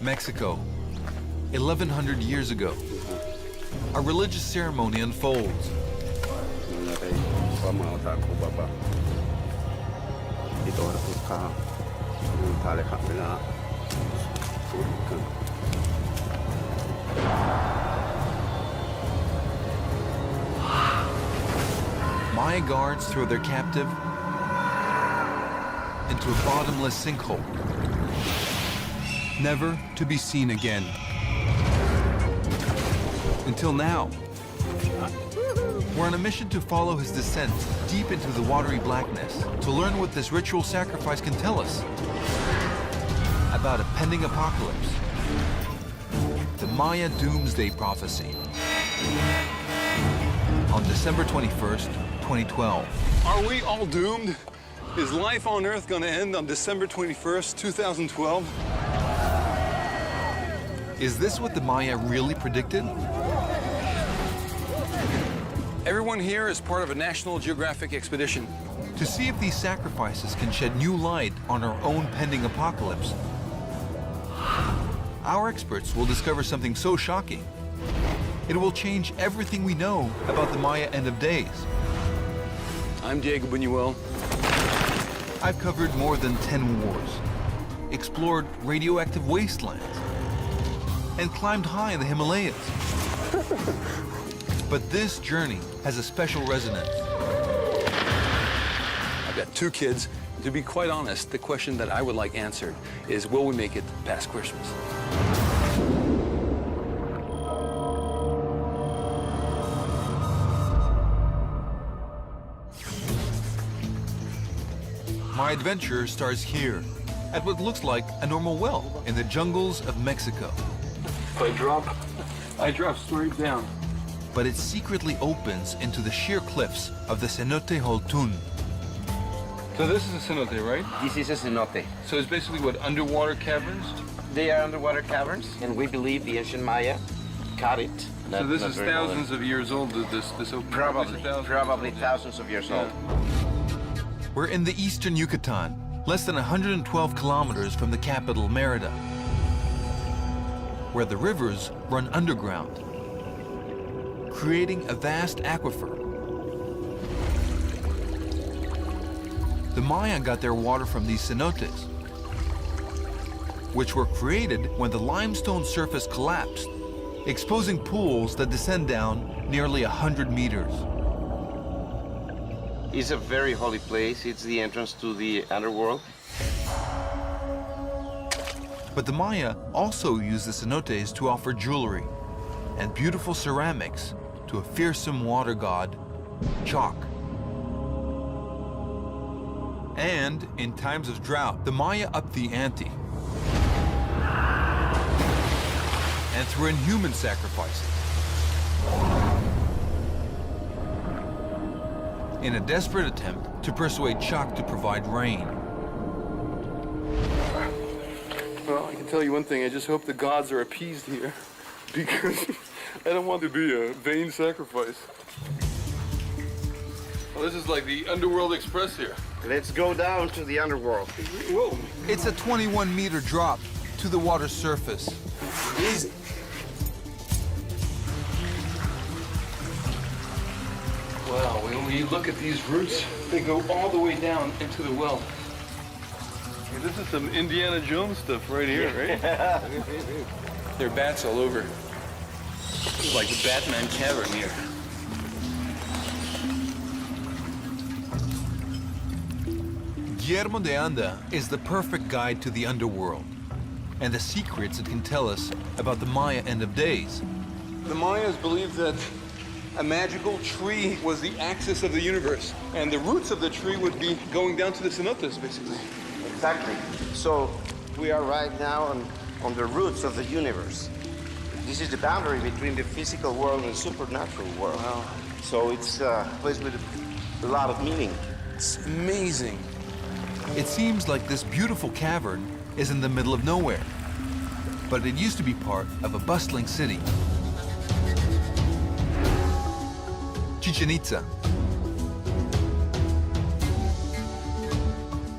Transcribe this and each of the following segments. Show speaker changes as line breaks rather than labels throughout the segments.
Mexico, 1100 years ago. A religious ceremony unfolds. Maya guards throw their captive into a bottomless sinkhole, never to be seen again. Until now, we're on a mission to follow his descent deep into the watery blackness to learn what this ritual sacrifice can tell us about a pending apocalypse, the Maya Doomsday Prophecy. On December 21st, 2012.
Are we all doomed? Is life on Earth going to end on December 21st, 2012?
Is this what the Maya really predicted?
Everyone here is part of a National Geographic expedition.
To see if these sacrifices can shed new light on our own pending apocalypse, our experts will discover something so shocking, it will change everything we know about the Maya end of days.
I'm Diego Buñuel.
I've covered more than 10 wars, explored radioactive wastelands, and climbed high in the Himalayas. But this journey has a special resonance.
I've got 2 kids. To be quite honest, the question that I would like answered is, will we make it past Christmas?
My adventure starts here, at what looks like a normal well in the jungles of Mexico.
If I drop straight down.
But it secretly opens into the sheer cliffs of the Cenote Holtun.
So this is a cenote, right?
This is a cenote.
So it's basically what, underwater caverns?
They are underwater caverns, and we believe the ancient Maya cut it.
So this is thousands of years old, this open?
Probably thousands of years old.
We're in the eastern Yucatan, less than 112 kilometers from the capital, Mérida, where the rivers run underground, creating a vast aquifer. The Maya got their water from these cenotes, which were created when the limestone surface collapsed, exposing pools that descend down nearly 100 meters.
It's a very holy place. It's the entrance to the underworld.
But the Maya also used the cenotes to offer jewelry and beautiful ceramics to a fearsome water god, chalk. And in times of drought, the Maya upped the ante and threw in human sacrifices in a desperate attempt to persuade chalk to provide rain.
Well, I can tell you one thing. I just hope the gods are appeased here, because I don't want to be a vain sacrifice. Well, this is like the Underworld Express here.
Let's go down to the underworld.
Whoa.
It's a 21-meter drop to the water's surface.
Easy. Wow, when you look at these roots, they go all the way down into the well. This is some Indiana Jones stuff right here, right? There are bats all over. It's like the Batman cavern here.
Guillermo de Anda is the perfect guide to the underworld and the secrets it can tell us about the Maya end of days.
The Mayas believed that a magical tree was the axis of the universe, and the roots of the tree would be going down to the cenotes, basically.
Exactly. So we are right now on the roots of the universe. This is the boundary between the physical world and supernatural world.
Wow.
So it's a place with a lot of meaning.
It's amazing.
It seems like this beautiful cavern is in the middle of nowhere, but it used to be part of a bustling city. Chichen Itza.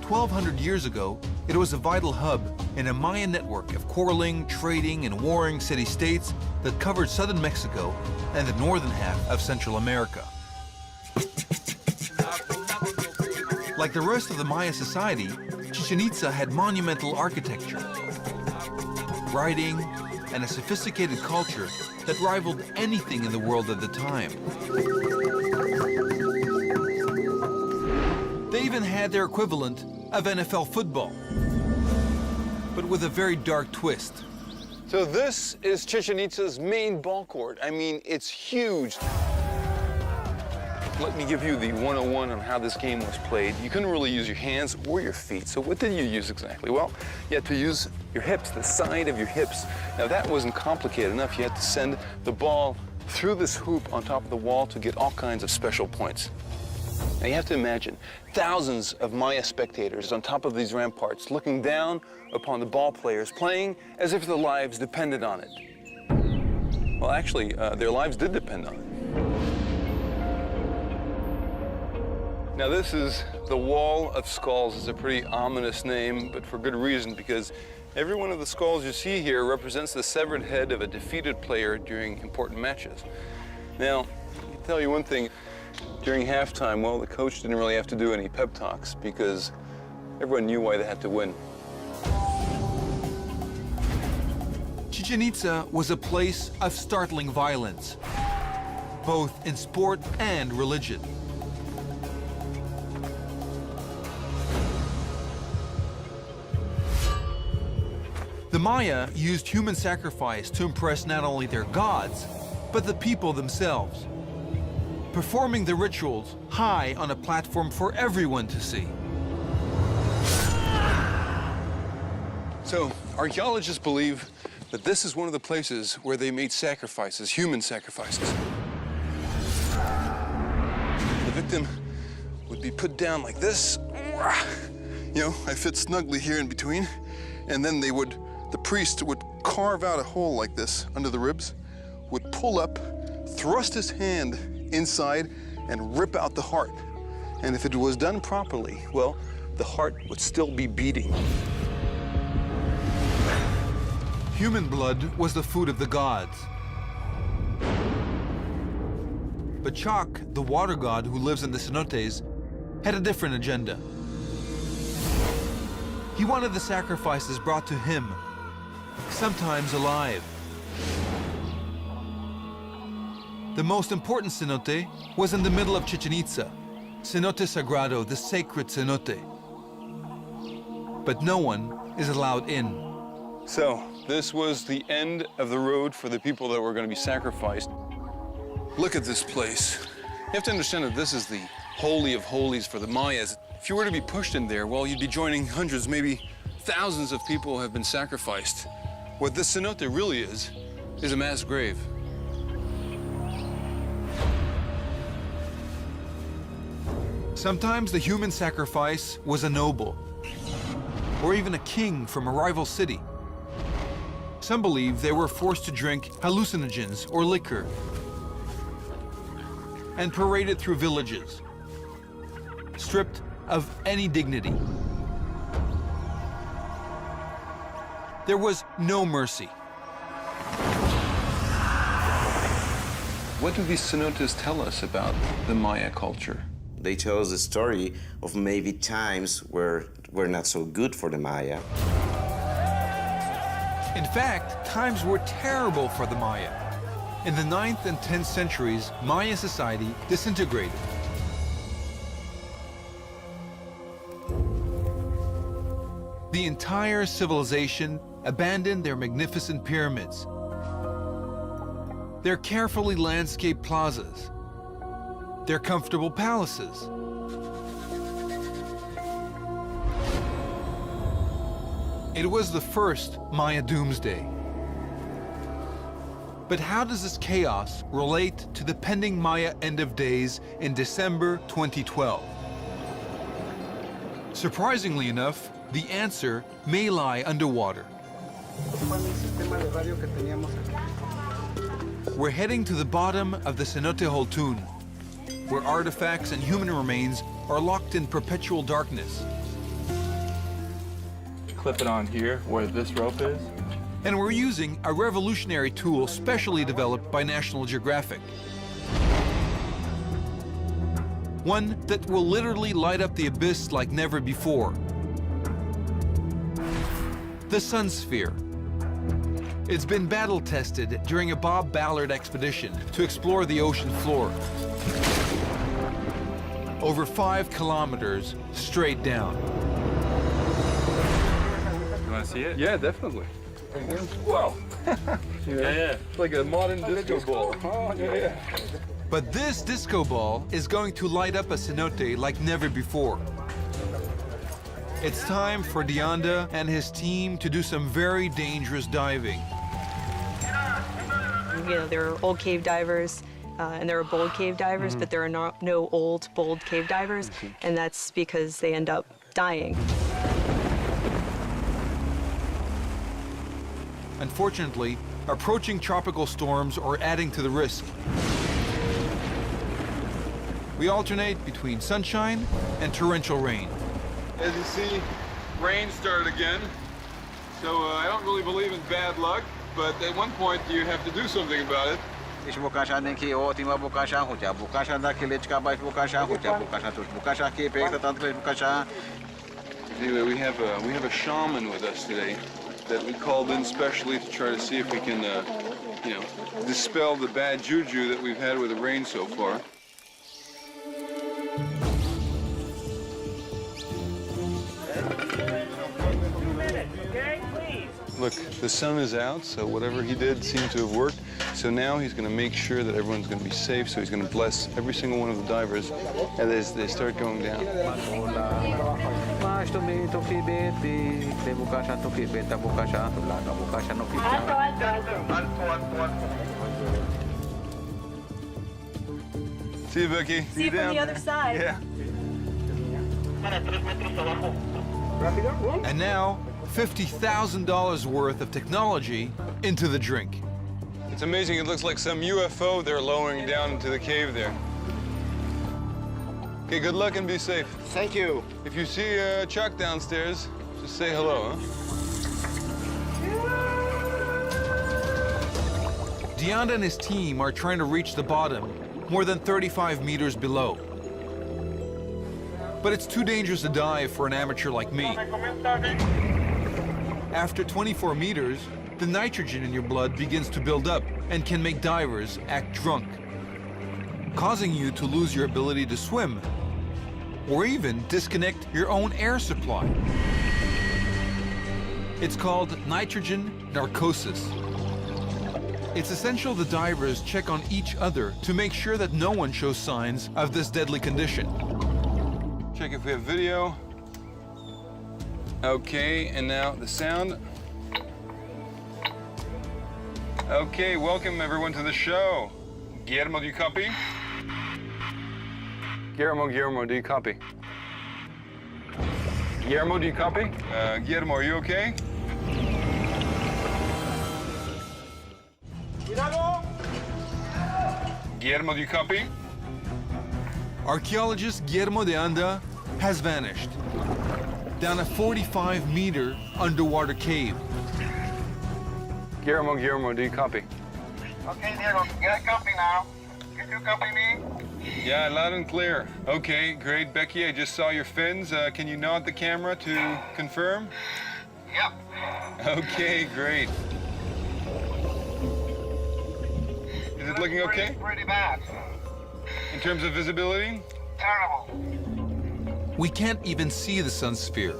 1,200 years ago, it was a vital hub in a Maya network of quarreling, trading, and warring city-states that covered southern Mexico and the northern half of Central America. Like the rest of the Maya society, Chichen Itza had monumental architecture, writing, and a sophisticated culture that rivaled anything in the world at the time. They even had their equivalent of NFL football, but with a very dark twist.
So this is Chichen Itza's main ball court. I mean, it's huge. Let me give you the 101 on how this game was played. You couldn't really use your hands or your feet, so what did you use exactly? Well, you had to use your hips, the side of your hips. Now, that wasn't complicated enough. You had to send the ball through this hoop on top of the wall to get all kinds of special points. Now, you have to imagine thousands of Maya spectators on top of these ramparts looking down upon the ball players playing as if their lives depended on it. Well, actually, their lives did depend on it. Now, this is the Wall of Skulls. It's a pretty ominous name, but for good reason, because every one of the skulls you see here represents the severed head of a defeated player during important matches. Now, I can tell you one thing. During halftime, well, the coach didn't really have to do any pep talks because everyone knew why they had to win.
Chichen Itza was a place of startling violence, both in sport and religion. The Maya used human sacrifice to impress not only their gods, but the people themselves, performing the rituals high on a platform for everyone to see.
So, archaeologists believe that this is one of the places where they made sacrifices, human sacrifices. The victim would be put down like this. You know, I fit snugly here in between. And then the priest would carve out a hole like this under the ribs, would pull up, thrust his hand inside, and rip out the heart. And if it was done properly, well, the heart would still be beating.
Human blood was the food of the gods. But Chak, the water god who lives in the cenotes, had a different agenda. He wanted the sacrifices brought to him, sometimes alive. The most important cenote was in the middle of Chichen Itza, Cenote Sagrado, the sacred cenote. But no one is allowed in.
So, this was the end of the road for the people that were going to be sacrificed. Look at this place. You have to understand that this is the Holy of Holies for the Mayas. If you were to be pushed in there, well, you'd be joining hundreds, maybe thousands of people who have been sacrificed. What this cenote really is a mass grave.
Sometimes the human sacrifice was a noble, or even a king from a rival city. Some believe they were forced to drink hallucinogens or liquor and paraded through villages, stripped of any dignity. There was no mercy.
What do these cenotes tell us about the Maya culture?
They tell us the story of maybe times where were not so good for the Maya.
In fact, times were terrible for the Maya. In the 9th and 10th centuries, Maya society disintegrated. The entire civilization abandoned their magnificent pyramids, their carefully landscaped plazas, their comfortable palaces. It was the first Maya doomsday. But how does this chaos relate to the pending Maya end of days in December 2012? Surprisingly enough, the answer may lie underwater. We're heading to the bottom of the Cenote Holtun, where artifacts and human remains are locked in perpetual darkness.
clip it on here where this rope is.
And we're using a revolutionary tool specially developed by National Geographic. One that will literally light up the abyss like never before. The Sun Sphere. It's been battle tested during a Bob Ballard expedition to explore the ocean floor. Over 5 kilometers straight down.
You want to see it?
Yeah, definitely.
Whoa! yeah.
It's like a modern disco ball. Oh, yeah.
But this disco ball is going to light up a cenote like never before. It's time for Deanda and his team to do some very dangerous diving.
You know, there are old cave divers and there are bold cave divers, but there are no old, bold cave divers, and that's because they end up dying.
Unfortunately, approaching tropical storms are adding to the risk. We alternate between sunshine and torrential rain.
As you see, rain started again. So I don't really believe in bad luck, but at one point you have to do something about it. Anyway, we have a shaman with us today that we called in specially to try to see if we can, you know, dispel the bad juju that we've had with the rain so far. Look, the sun is out, so whatever he did seemed to have worked. So now he's going to make sure that everyone's going to be safe, so he's going to bless every single one of the divers as they start going down. See you, Becky.
See you from the other side.
Yeah.
And now, $50,000 worth of technology into the drink.
It's amazing. It looks like some UFO they're lowering down into the cave there. Okay, good luck and be safe.
Thank you.
If you see Chuck downstairs, just say hello, huh?
Deanda and his team are trying to reach the bottom, more than 35 meters below. But it's too dangerous to dive for an amateur like me. After 24 meters, the nitrogen in your blood begins to build up and can make divers act drunk, causing you to lose your ability to swim, or even disconnect your own air supply. It's called nitrogen narcosis. It's essential the divers check on each other to make sure that no one shows signs of this deadly condition.
Check if we have video. Okay, and now the sound. Okay, welcome everyone to the show. Guillermo, do you copy? Guillermo, do you copy? Guillermo, do you copy? Guillermo, are you okay? Guillermo, do you copy?
Archaeologist Guillermo Deanda has vanished down a 45-meter underwater cave.
Guillermo, do you copy?
Okay, Diego, get a copy now. Can you copy me?
Yeah, loud and clear. Okay, great. Becky, I just saw your fins. Can you nod the camera to confirm?
Yep.
Okay, great. Is it looking okay?
Pretty bad.
In terms of visibility?
Terrible.
We can't even see the sun sphere.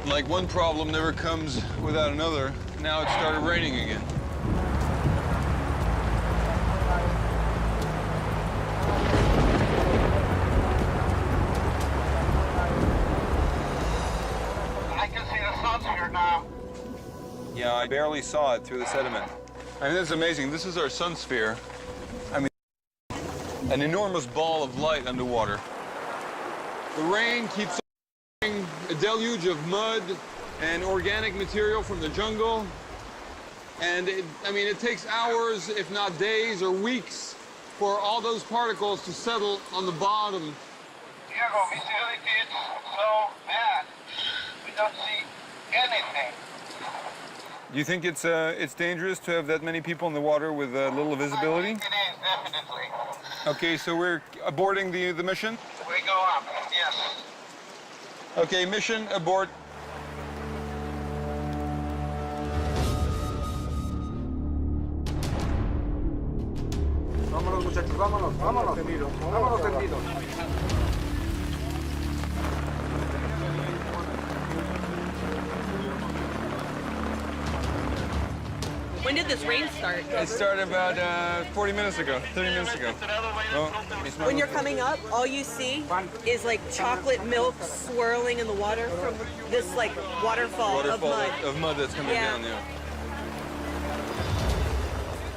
Like one problem never comes without another. Now it started raining again.
I can see the sun here now.
Yeah, I barely saw it through the sediment. I mean, that's amazing. This is our sun sphere. I mean, an enormous ball of light underwater. The rain keeps on a deluge of mud and organic material from the jungle. And it takes hours, if not days or weeks, for all those particles to settle on the bottom
Diego, visibility is so bad. We don't see anything.
Do you think it's dangerous to have that many people in the water with little visibility?
It is, definitely.
Okay, so we're aborting the mission?
We go up, yes.
Okay, mission abort.
Vámonos, muchachos, vámonos, vámonos. Vámonos tendidos.
When did this rain start?
It started about 40 minutes ago, 30 minutes ago. Oh, it's not
When you're coming up, all you see is like chocolate milk swirling in the water from this like waterfall of mud.
of mud that's coming
Yeah.
down, yeah.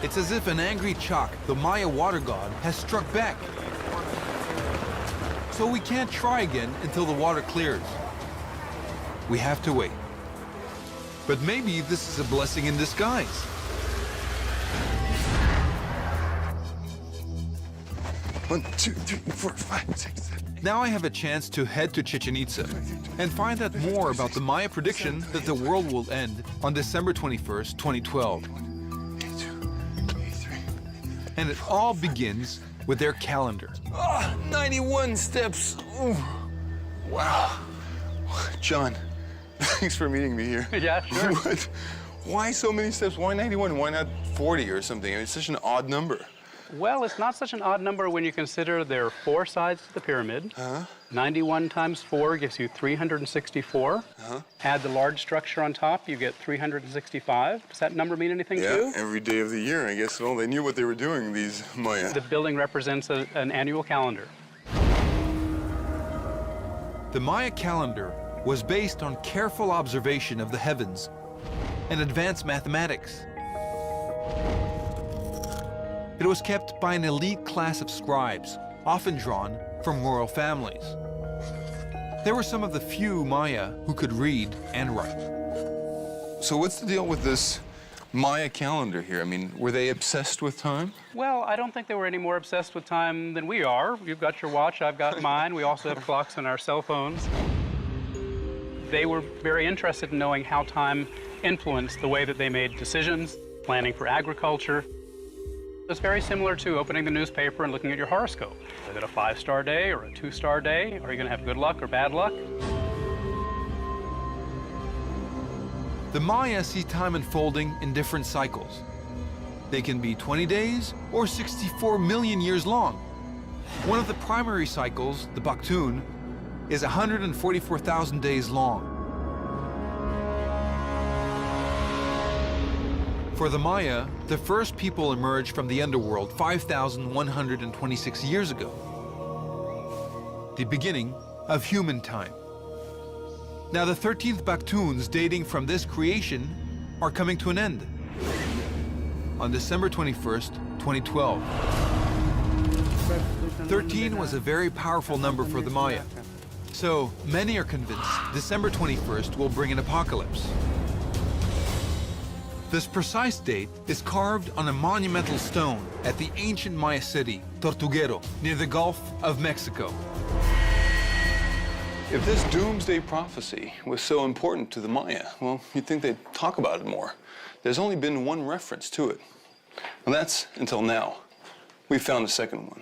It's as if an angry Chak, the Maya water god, has struck back. So we can't try again until the water clears. We have to wait. But maybe this is a blessing in disguise.
One, two, three, four, five, six, 7.
Now I have a chance to head to Chichen Itza and find out more about the Maya prediction that the world will end on December 21st, 2012.
82, 83.
And it all begins with their calendar.
91 steps. Ooh. Wow. John, thanks for meeting me here.
Yeah, sure.
What? Why so many steps? Why 91? Why not 40 or something? I mean, it's such an odd number.
Well, it's not such an odd number when you consider there are 4 sides to the pyramid. 91 times 4 gives you 364. Add the large structure on top, you get 365. Does that number mean anything to you?
Every day of the year, I guess. Well, they knew what they were doing, these Maya.
The building represents an annual calendar.
The Maya calendar was based on careful observation of the heavens and advanced mathematics. It was kept by an elite class of scribes, often drawn from royal families. They were some of the few Maya who could read and write.
So what's the deal with this Maya calendar here? I mean, were they obsessed with time?
Well, I don't think they were any more obsessed with time than we are. You've got your watch, I've got mine. We also have clocks on our cell phones. They were very interested in knowing how time influenced the way that they made decisions, planning for agriculture. It's very similar to opening the newspaper and looking at your horoscope. Is it a 5-star day or a 2-star day? Are you going to have good luck or bad luck?
The Maya see time unfolding in different cycles. They can be 20 days or 64 million years long. One of the primary cycles, the Baktun, is 144,000 days long. For the Maya, the first people emerged from the underworld 5,126 years ago. The beginning of human time. Now the 13th Baktuns dating from this creation are coming to an end on December 21st, 2012. 13 was a very powerful number for the Maya. So many are convinced December 21st will bring an apocalypse. This precise date is carved on a monumental stone at the ancient Maya city, Tortuguero, near the Gulf of Mexico.
If this doomsday prophecy was so important to the Maya, well, you'd think they'd talk about it more. There's only been one reference to it. And that's until now. We found a second one.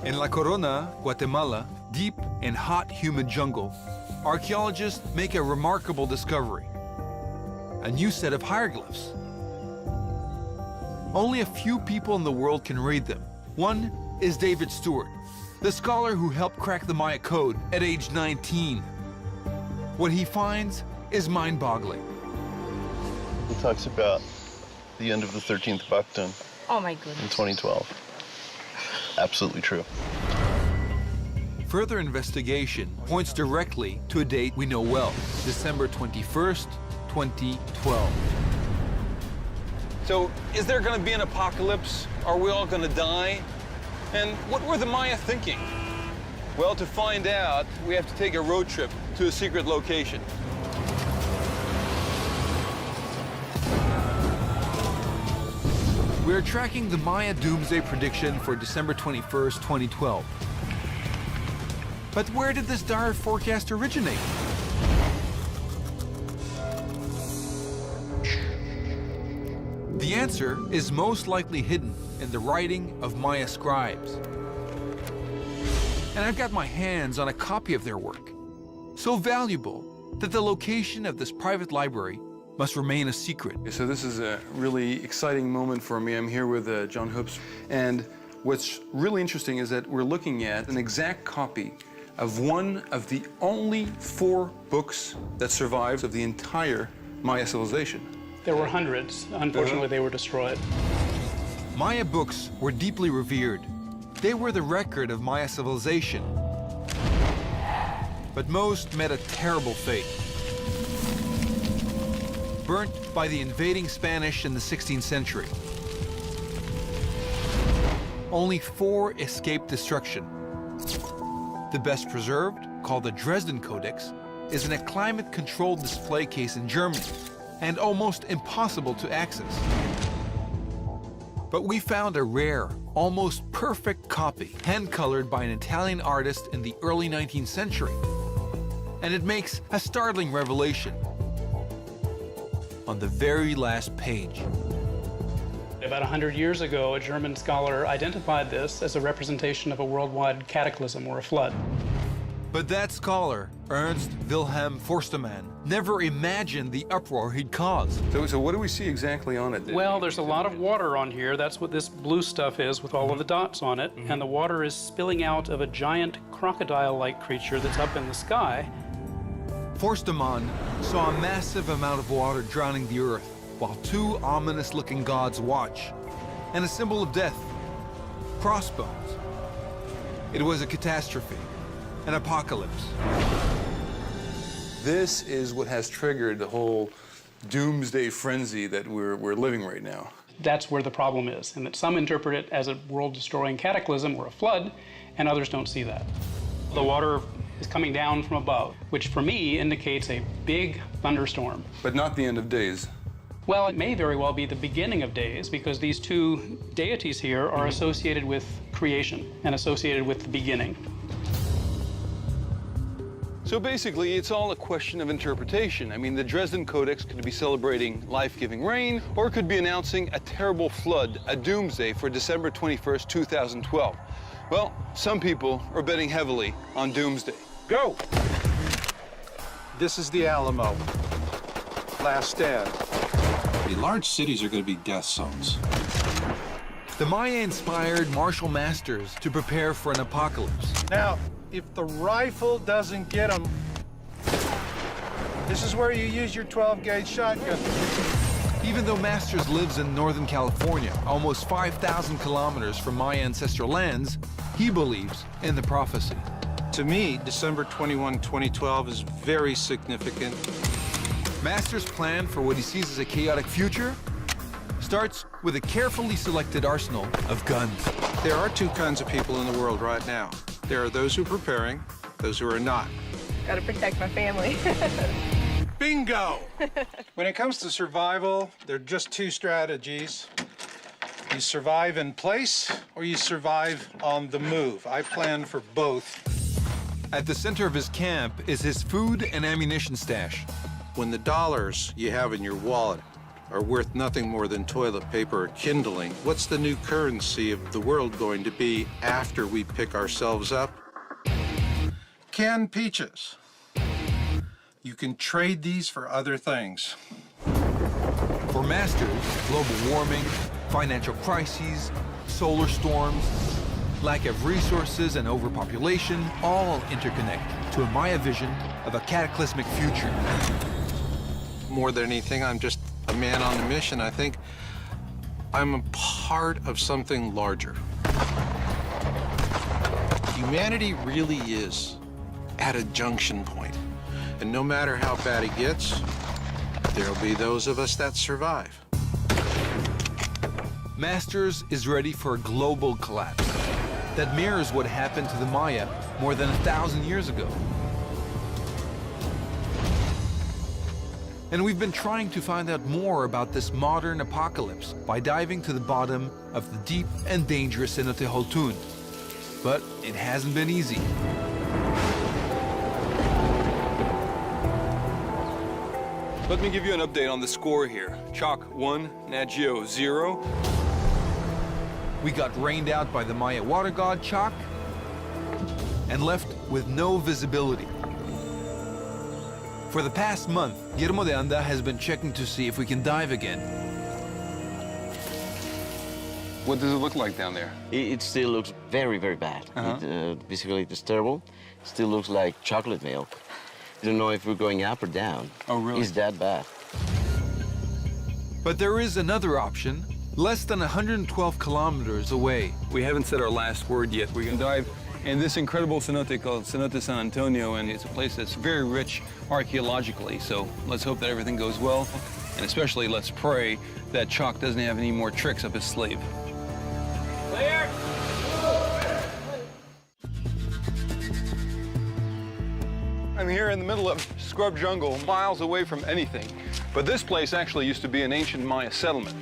In La Corona, Guatemala, deep and hot humid jungle, archaeologists make a remarkable discovery. A new set of hieroglyphs. Only a few people in the world can read them. One is David Stewart, the scholar who helped crack the Maya code at age 19. What he finds is mind-boggling.
He talks about the end of the 13th Baktun
Oh my goodness.
in 2012. Absolutely true.
Further investigation points directly to a date we know well, December 21st, 2012.
So, is there going to be an apocalypse? Are we all going to die? And what were the Maya thinking? Well, to find out, we have to take a road trip to a secret location.
We're tracking the Maya doomsday prediction for December 21st, 2012. But where did this dire forecast originate? The answer is most likely hidden in the writing of Maya scribes. And I've got my hands on a copy of their work, so valuable that the location of this private library must remain a secret.
So this is a really exciting moment for me. I'm here with John Hoops, and what's really interesting is that we're looking at an exact copy of one of the only 4 books that survives of the entire Maya civilization.
There were hundreds. Unfortunately, they were destroyed.
Maya books were deeply revered. They were the record of Maya civilization. But most met a terrible fate. Burnt by the invading Spanish in the 16th century. Only 4 escaped destruction. The best preserved, called the Dresden Codex, is in a climate-controlled display case in Germany, and almost impossible to access. But we found a rare, almost perfect copy, hand-colored by an Italian artist in the early 19th century. And it makes a startling revelation on the very last page.
About 100 years ago, a German scholar identified this as a representation of a worldwide cataclysm or a flood.
But that scholar, Ernst Wilhelm Forstemann, never imagined the uproar he'd cause.
So what do we see exactly on it?
Well, there's a lot of water on here. That's what this blue stuff is with all of the dots on it. And the water is spilling out of a giant crocodile-like creature that's up in the sky.
Forstemann saw a massive amount of water drowning the earth, while 2 ominous-looking gods watch, and a symbol of death, crossbones. It was a catastrophe, an apocalypse.
This is what has triggered the whole doomsday frenzy that we're living right now.
That's where the problem is, and that some interpret it as a world-destroying cataclysm or a flood, and others don't see that. The water is coming down from above, which for me indicates a big thunderstorm.
But not the end of days.
Well, it may very well be the beginning of days, because these 2 deities here are associated with creation and associated with the beginning.
So basically, it's all a question of interpretation. I mean, the Dresden Codex could be celebrating life-giving rain, or it could be announcing a terrible flood, a doomsday for December 21st, 2012. Well, some people are betting heavily on doomsday.
Go! This is the Alamo. Last stand.
The large cities are going to be death zones.
The Maya inspired martial masters to prepare for an apocalypse.
Now, if the rifle doesn't get them, this is where you use your 12-gauge shotgun.
Even though Masters lives in Northern California, almost 5,000 kilometers from Maya ancestral lands, he believes in the prophecy.
To me, December 21, 2012 is very significant.
Masters' plan for what he sees as a chaotic future starts with a carefully selected arsenal of guns.
There are 2 kinds of people in the world right now. There are those who are preparing, those who are not.
Gotta protect my family.
Bingo! When it comes to survival, there are just 2 strategies. You survive in place, or you survive on the move. I plan for both.
At the center of his camp is his food and ammunition stash.
When the dollars you have in your wallet are worth nothing more than toilet paper or kindling, what's the new currency of the world going to be after we pick ourselves up? Canned peaches. You can trade these for other things.
For Masters, global warming, financial crises, solar storms, lack of resources and overpopulation all interconnect to a Maya vision of a cataclysmic future.
More than anything, I'm just a man on a mission. I think I'm a part of something larger. Humanity really is at a junction point. And no matter how bad it gets, there'll be those of us that survive.
Masters is ready for a global collapse that mirrors what happened to the Maya more than 1,000 years ago. And we've been trying to find out more about this modern apocalypse by diving to the bottom of the deep and dangerous Cenote Holtun. But it hasn't been easy.
Let me give you an update on the score here. Chalk 1, Nat Geo 0.
We got rained out by the Maya water god Chalk and left with no visibility. For the past month, Guillermo de Anda has been checking to see if we can dive again.
What does it look like down there?
It still looks very, very bad. Basically, it's terrible. Still looks like chocolate milk. I don't know if we're going up or down.
Oh, really?
It's that bad.
But there is another option, less than 112 kilometers away.
We haven't said our last word yet. We're gonna dive in this incredible cenote called Cenote San Antonio, and it's a place that's very rich archaeologically. So let's hope that everything goes well, and especially let's pray that Chalk doesn't have any more tricks up his sleeve.
Clear.
I'm here in the middle of scrub jungle, miles away from anything. But this place actually used to be an ancient Maya settlement.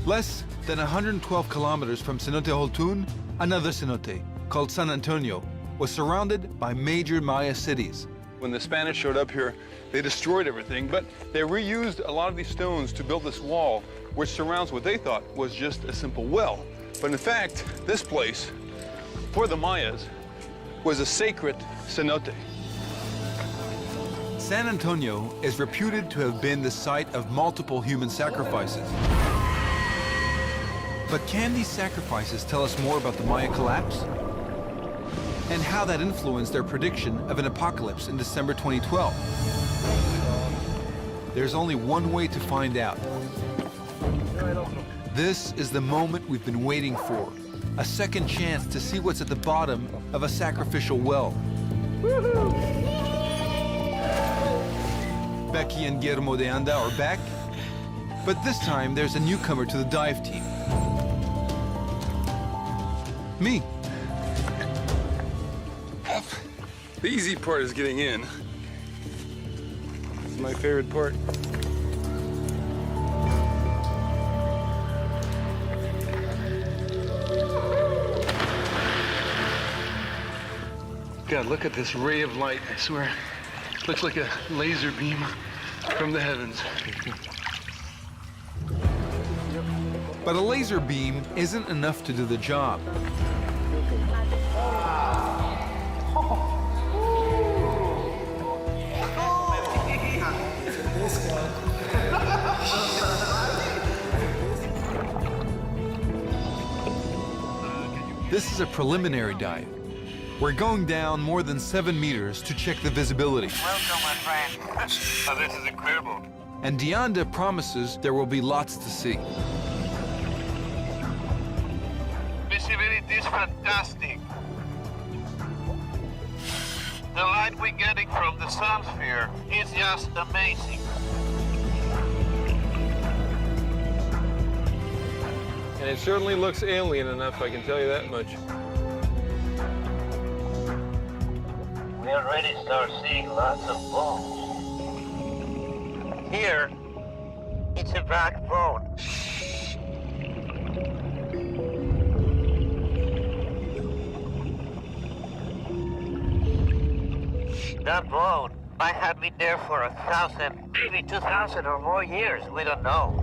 Less than 112 kilometers from Cenote Holtun, another cenote, called San Antonio, was surrounded by major Maya cities.
When the Spanish showed up here, they destroyed everything, but they reused a lot of these stones to build this wall, which surrounds what they thought was just a simple well. But in fact, this place, for the Mayas, was a sacred cenote.
San Antonio is reputed to have been the site of multiple human sacrifices. But can these sacrifices tell us more about the Maya collapse? And how that influenced their prediction of an apocalypse in December 2012? There's only one way to find out. This is the moment we've been waiting for. A second chance to see what's at the bottom of a sacrificial well. Becky and Guillermo de Anda are back, but this time there's a newcomer to the dive team. Me.
The easy part is getting in. It's my favorite part. God, look at this ray of light, I swear. Looks like a laser beam from the heavens.
But a laser beam isn't enough to do the job. This is a preliminary dive. We're going down more than 7 meters to check the visibility.
Welcome, my friend. Oh, this is incredible.
And de Anda promises there will be lots to see.
Visibility is fantastic. The light we're getting from the sun sphere is just amazing.
And it certainly looks alien enough, I can tell you that much.
We already start seeing lots of bones. Here, it's a backbone. That bone might have been there for 1,000, maybe 2,000 or more years. We don't know.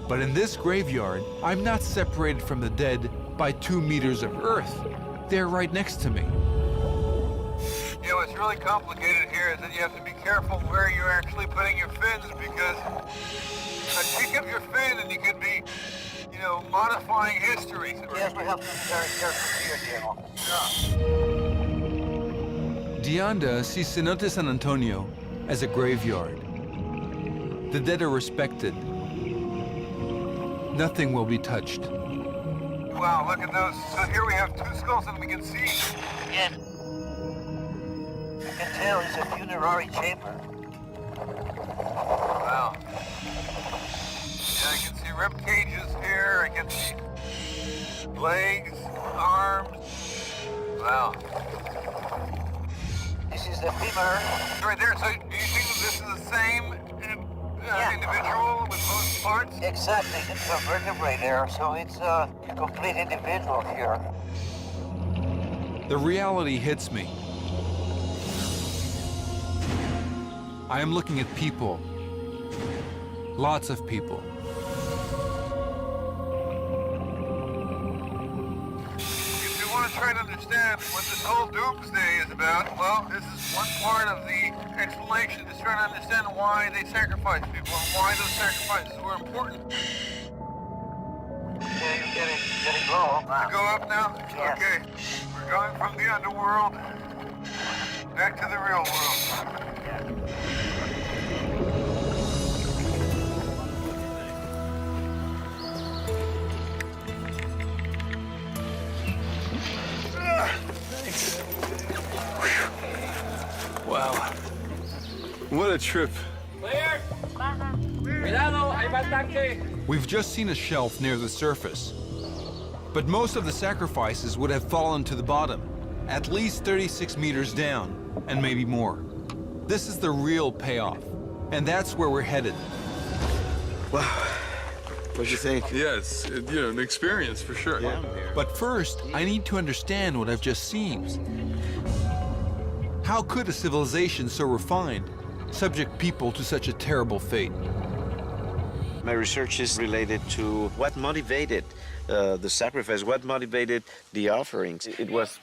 But in this graveyard, I'm not separated from the dead by 2 meters of earth. They're right next to me.
You know, what's really complicated here is that you have to be careful where you're actually putting your fins, because pick up your fin and you could be, you know, modifying history.
Yes, we have to be very careful here, Diego.
De Anda sees Cenote San Antonio as a graveyard. The dead are respected. Nothing will be touched.
Wow, look at those. So here we have 2 skulls and we can see.
Again, you can tell it's a funerary chamber.
Wow. Yeah, I can see rib cages here. I can see legs, arms. Wow.
This is the femur.
Right there. So do you think that this
individual with both parts?
Exactly, it's a vertebrae there, so it's a complete individual here.
The reality hits me. I am looking at people. Lots of people.
If you want to try to understand what this whole doomsday is about, well, this is one part of the explanation, is trying to understand why they sacrifice people and why those sacrifices were important.
Yeah, you're getting low.
To go up now?
Yes.
Okay. We're going from the underworld back to the real world.
Wow. What a trip.
We've just seen a shelf near the surface. But most of the sacrifices would have fallen to the bottom, at least 36 meters down, and maybe more. This is the real payoff, and that's where we're headed.
Wow. What do you think?
Yeah, it's an experience for sure.
Yeah.
But first, I need to understand what I've just seen. How could a civilization so refined subject people to such a terrible fate?
My research is related to what motivated the sacrifice, what motivated the offerings. It was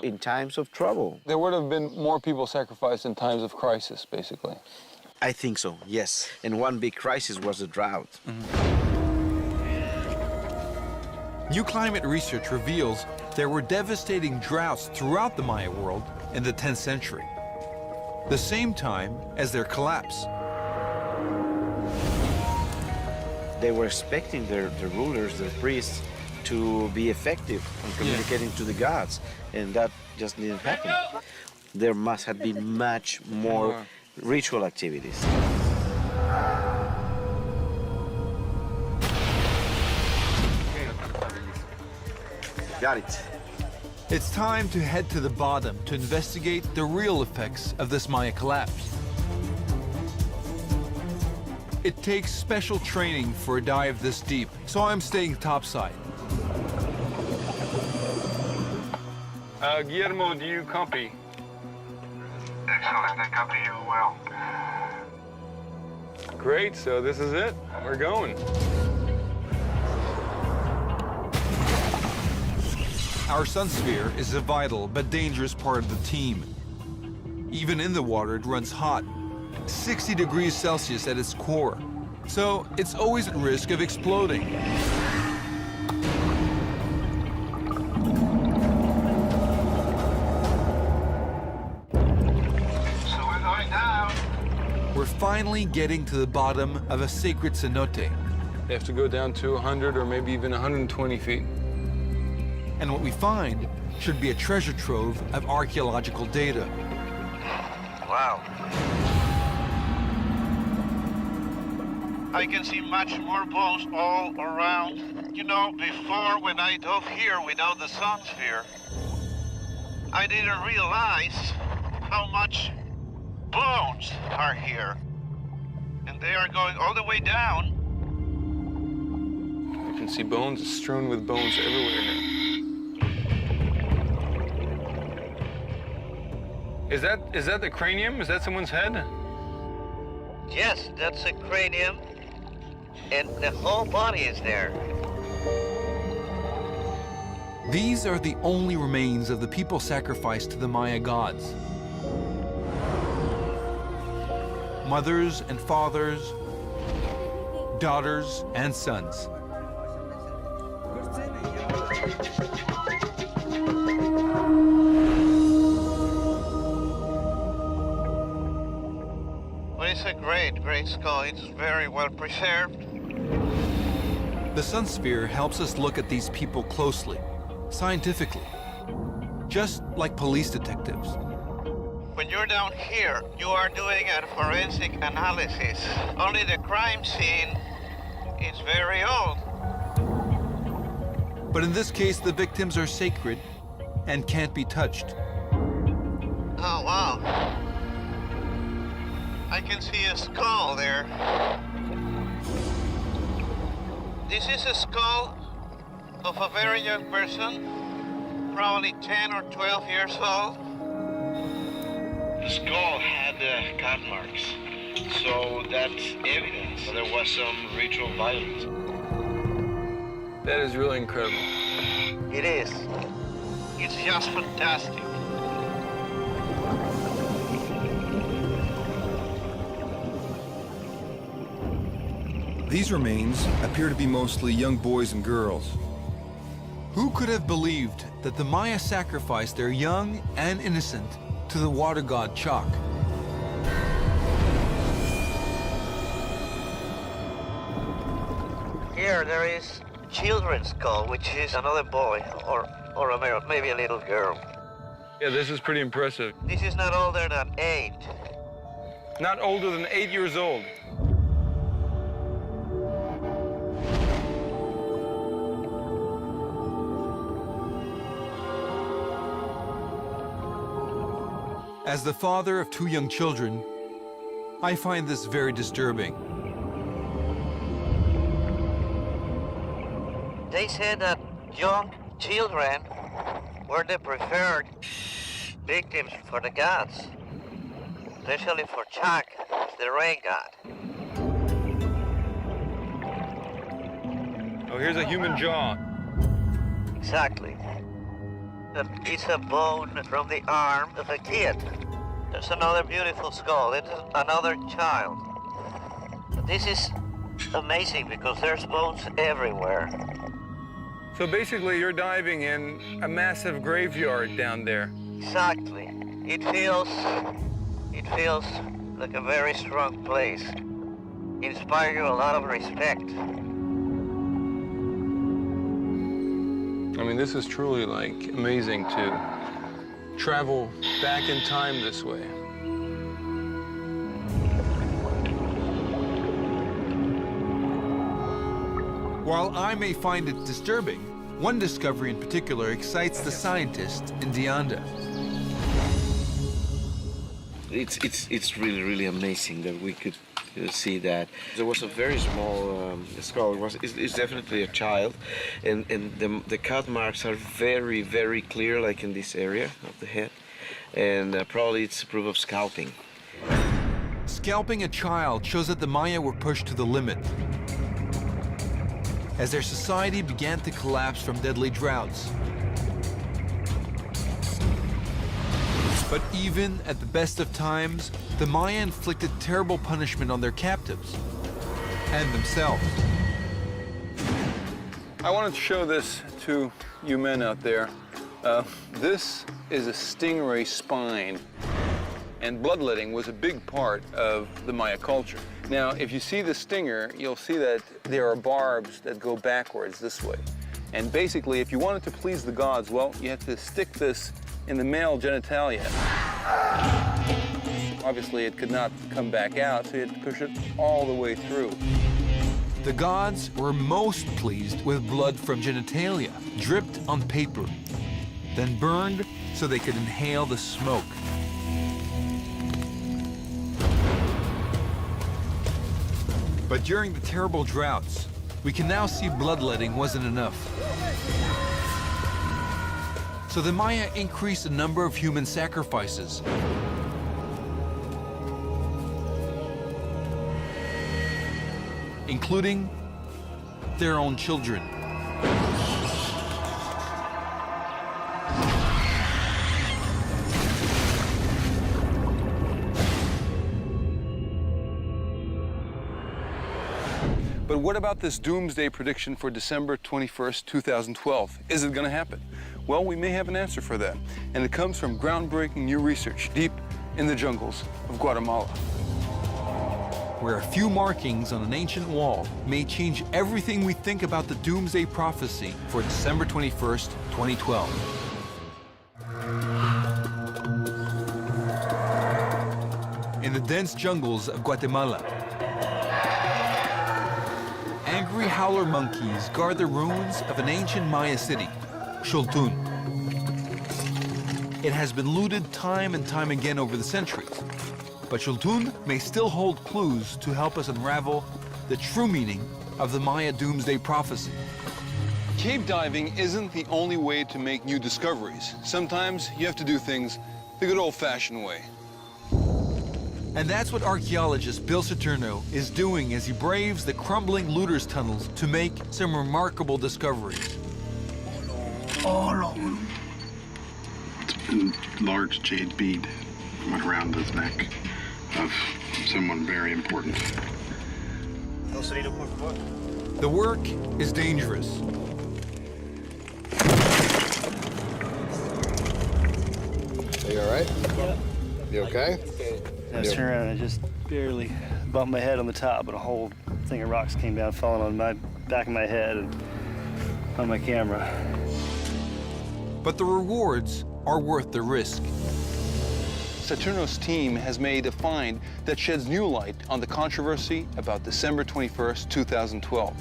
in times of trouble.
There would have been more people sacrificed in times of crisis, basically.
I think so, yes. And one big crisis was the drought.
New climate research reveals there were devastating droughts throughout the Maya world in the 10th century, the same time as their collapse.
They were expecting their rulers, their priests, to be effective in communicating to the gods, and that just didn't happen. There must have been much more ritual activities. Got it.
It's time to head to the bottom to investigate the real effects of this Maya collapse. It takes special training for a dive this deep, so I'm staying topside.
Guillermo, do you copy?
Excellent, I copy you well.
Great, so this is it. We're going.
Our sun sphere is a vital but dangerous part of the team. Even in the water, it runs hot, 60 degrees Celsius at its core, so it's always at risk of exploding.
So we're going down.
We're finally getting to the bottom of a sacred cenote.
They have to go down to 100 or maybe even 120 feet.
And what we find should be a treasure trove of archaeological data.
Wow.
I can see much more bones all around. You know, before when I dove here without the sun sphere, I didn't realize how much bones are here. And they are going all the way down.
You can see bones strewn with bones everywhere here. Is that the cranium? Is that someone's head?
Yes, that's a cranium. And the whole body is there.
These are the only remains of the people sacrificed to the Maya gods. Mothers and fathers, daughters and sons.
Well, it's a great skull. It's very well preserved.
The sun sphere helps us look at these people closely, scientifically, just like police detectives.
When you're down here, you are doing a forensic analysis. Only the crime scene is very old.
But in this case, the victims are sacred and can't be touched.
Oh, wow. I can see a skull there. This is a skull of a very young person, probably 10 or 12 years old. The skull had cut marks, so that's evidence there was some ritual violence.
That is really incredible.
It is. It's just fantastic.
These remains appear to be mostly young boys and girls.
Who could have believed that the Maya sacrificed their young and innocent to the water god Chak?
Here there is children's skull, which is another boy or maybe a little girl.
Yeah, this is pretty impressive.
This is not older than 8.
Not older than 8 years old.
As the father of 2 young children, I find this very disturbing.
They said that young children were the preferred victims for the gods, especially for Chak, the rain god.
Oh, here's a human jaw.
Exactly. It's a bone from the arm of a kid. There's another beautiful skull. It's another child. This is amazing because there's bones everywhere.
So basically, you're diving in a massive graveyard down there.
Exactly. It feels like a very strong place. Inspires you a lot of respect.
I mean, this is truly, like, amazing to travel back in time this way.
While I may find it disturbing, one discovery in particular excites the scientist in Dianda.
It's really amazing that we could see that. There was a very small skull. It's definitely a child, and the cut marks are very clear, like in this area of the head, and probably it's a proof of scalping.
Scalping a child shows that the Maya were pushed to the limit, as their society began to collapse from deadly droughts. But even at the best of times, the Maya inflicted terrible punishment on their captives and themselves.
I wanted to show this to you men out there. This is a stingray spine, and bloodletting was a big part of the Maya culture. Now, if you see the stinger, you'll see that there are barbs that go backwards this way. And basically, if you wanted to please the gods, well, you had to stick this in the male genitalia. Obviously, it could not come back out, so you had to push it all the way through.
The gods were most pleased with blood from genitalia, dripped on paper, then burned so they could inhale the smoke. But during the terrible droughts, we can now see bloodletting wasn't enough. So the Maya increased the number of human sacrifices. Including their own children.
But what about this doomsday prediction for December 21st, 2012? Is it going to happen? Well, we may have an answer for that. And it comes from groundbreaking new research deep in the jungles of Guatemala.
Where a few markings on an ancient wall may change everything we think about the doomsday prophecy for December 21st, 2012. In the dense jungles of Guatemala, angry howler monkeys guard the ruins of an ancient Maya city, Xultun. It has been looted time and time again over the centuries, but Xultun may still hold clues to help us unravel the true meaning of the Maya doomsday prophecy.
Cave diving isn't the only way to make new discoveries. Sometimes you have to do things the good old-fashioned way.
And that's what archaeologist Bill Saturno is doing as he braves the crumbling looters' tunnels to make some remarkable discoveries.
All of them. It's a large jade bead went around his neck of someone very important.
The work is dangerous.
Are you all right? Yeah. You okay?
I was turning around and I just barely bumped my head on the top, but a whole thing of rocks came down, falling on my back of my head and on my camera.
But the rewards are worth the risk.
Saturno's team has made a find that sheds new light on the controversy about December 21st, 2012.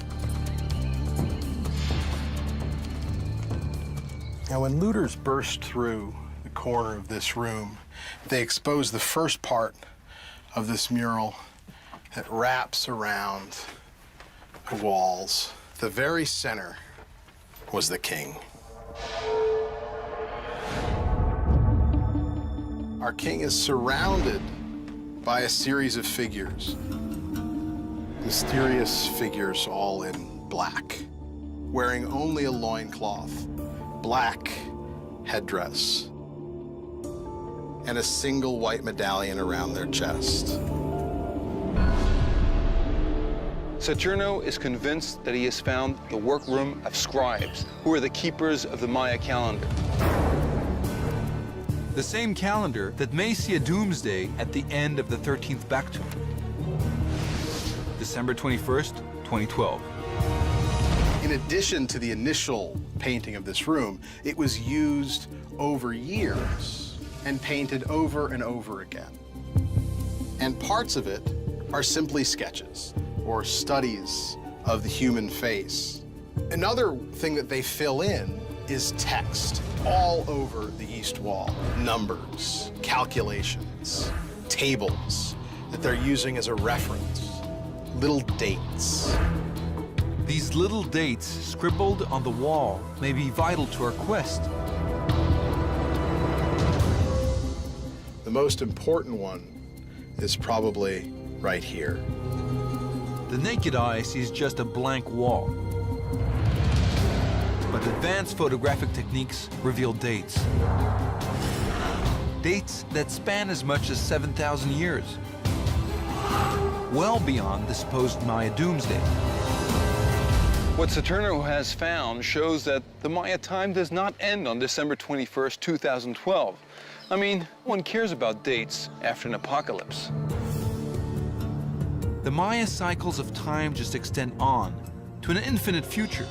Now, when looters burst through the corner of this room, they exposed the first part of this mural that wraps around the walls. The very center was the king. Our king is surrounded by a series of figures. Mysterious figures all in black, wearing only a loincloth, black headdress, and a single white medallion around their chest.
Saturno is convinced that he has found the workroom of scribes, who are the keepers of the Maya calendar.
The same calendar that may see a doomsday at the end of the 13th Baktun. December 21st, 2012.
In addition to the initial painting of this room, it was used over years and painted over and over again. And parts of it are simply sketches or studies of the human face. Another thing that they fill in is text all over the east wall. Numbers, calculations, tables that they're using as a reference, little dates.
These little dates scribbled on the wall may be vital to our quest.
The most important one is probably right here.
The naked eye sees just a blank wall. But advanced photographic techniques reveal dates. Dates that span as much as 7,000 years. Well beyond the supposed Maya doomsday.
What Saturno has found shows that the Maya time does not end on December 21st, 2012. I mean, one cares about dates after an apocalypse.
The Maya cycles of time just extend on to an infinite future,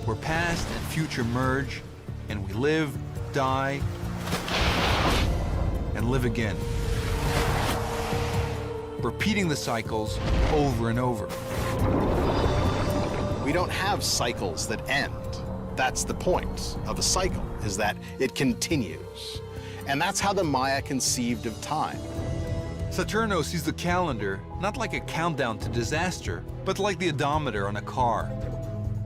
where past and future merge, and we live, die, and live again. Repeating the cycles over and over.
We don't have cycles that end. That's the point of a cycle, is that it continues. And that's how the Maya conceived of time.
Saturno sees the calendar not like a countdown to disaster, but like the odometer on a car.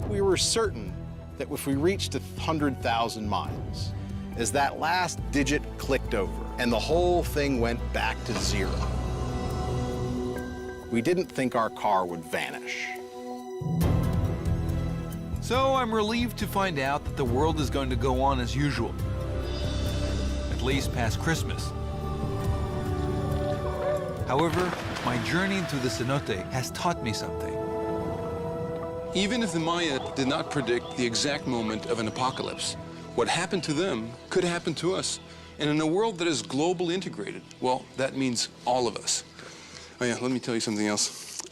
We were certain that if we reached 100,000 miles, as that last digit clicked over and the whole thing went back to zero, we didn't think our car would vanish.
So I'm relieved to find out that the world is going to go on as usual, at least past Christmas. However, my journey through the cenote has taught me something.
Even if the Maya did not predict the exact moment of an apocalypse, what happened to them could happen to us. And in a world that is globally integrated, well, that means all of us. Oh yeah, let me tell you something else.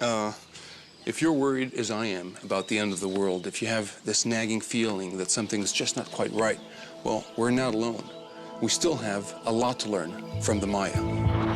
If you're worried, as I am, about the end of the world, if you have this nagging feeling that something's just not quite right, well, we're not alone. We still have a lot to learn from the Maya.